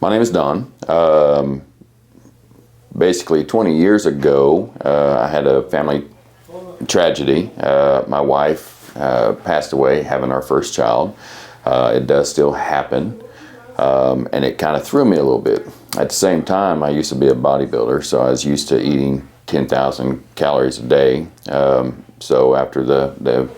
My name is Don. Basically 20 years ago, I had a family tragedy. My wife passed away having our first child. It does still happen, and it kind of threw me a little bit. At the same time, I used to be a bodybuilder, so I was used to eating 10,000 calories a day. So after the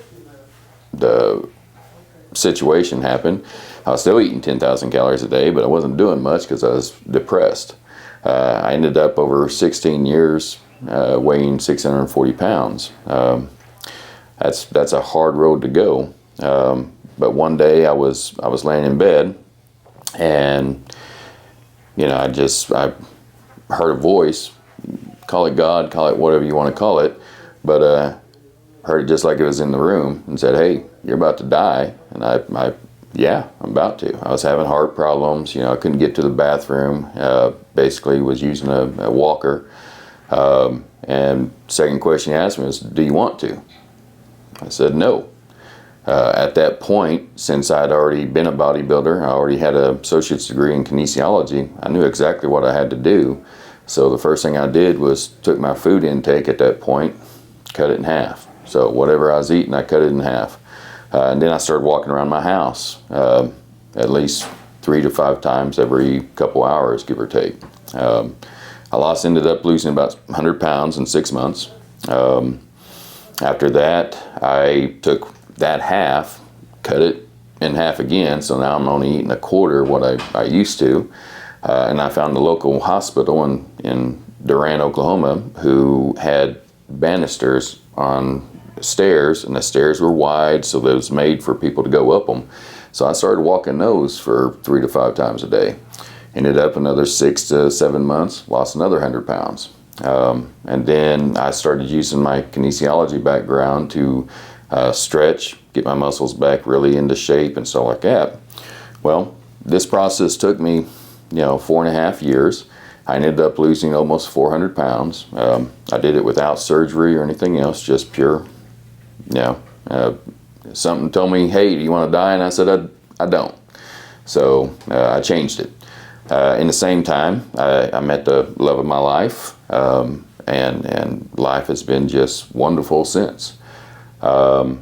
situation happened, I was still eating 10,000 calories a day, but I wasn't doing much because I was depressed. I ended up over 16 years weighing 640 pounds. That's a hard road to go. But one day I was laying in bed, and I heard a voice. Call it God, call it whatever you want to call it, but heard it just like it was in the room and said, "Hey, you're about to die." And yeah, I'm about to. I was having heart problems. I couldn't get to the bathroom. Basically was using a walker. And second question he asked me was, "Do you want to?" I said no. At that point, since I'd already been a bodybuilder, I already had an associate's degree in kinesiology, I knew exactly what I had to do. So the first thing I did was took my food intake at that point, cut it in half. So whatever I was eating, I cut it in half. And then I started walking around my house at least 3 to 5 times every couple hours, give or take. I ended up losing about 100 pounds in 6 months. After that, I took that half, cut it in half again, so now I'm only eating a quarter what I used to. And I found a local hospital in Durant, Oklahoma, who had banisters on stairs, and the stairs were wide, so that it was made for people to go up them. So I started walking those for 3 to 5 times a day. Ended up another 6 to 7 months, lost another 100 pounds. And then I started using my kinesiology background to stretch, get my muscles back really into shape and stuff like that. Well, this process took me 4.5 years. I ended up losing almost 400 pounds. I did it without surgery or anything else, just pure, something told me, "Hey, do you want to die?" And I said, I don't. So I changed it. In the same time, I met the love of my life, and life has been just wonderful since. My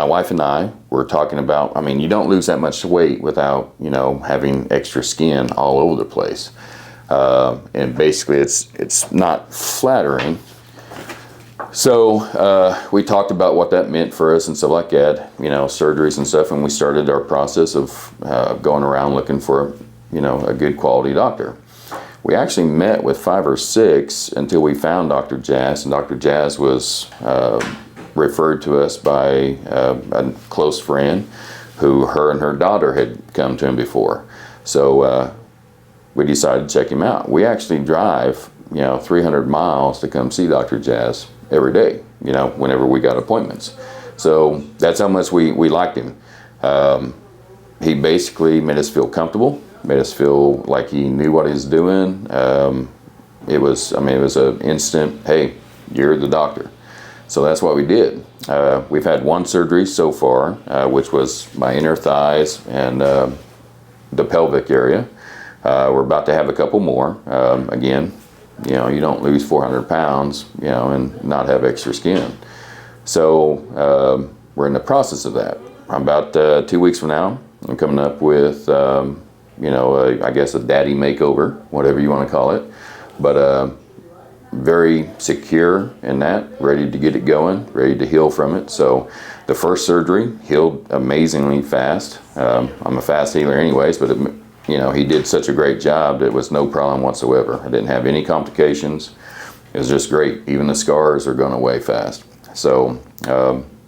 wife and I were talking about, you don't lose that much weight without, having extra skin all over the place. And basically it's not flattering. So we talked about what that meant for us and stuff like that, surgeries and stuff, and we started our process of going around looking for, a good quality doctor. We actually met with 5 or 6 until we found Dr. Jazz, and Dr. Jazz was referred to us by a close friend who her and her daughter had come to him before. So we decided to check him out. We actually drive 300 miles to come see Dr. Jazz every day, whenever we got appointments. So that's how much we liked him. He basically made us feel comfortable, made us feel like he knew what he was doing. It was an instant, "Hey, you're the doctor." So that's what we did. We've had 1 surgery so far, which was my inner thighs and the pelvic area. We're about to have a couple more. Again, you don't lose 400 pounds, and not have extra skin. So we're in the process of that. About 2 weeks from now, I'm coming up with, I guess a daddy makeover, whatever you want to call it. But very secure in that, ready to get it going, ready to heal from it. So the first surgery healed amazingly fast. I'm a fast healer anyways, but he did such a great job that it was no problem whatsoever. I didn't have any complications. It was just great. Even the scars are going away fast. So,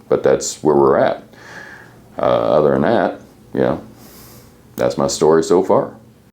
but that's where we're at. Other than that, that's my story so far.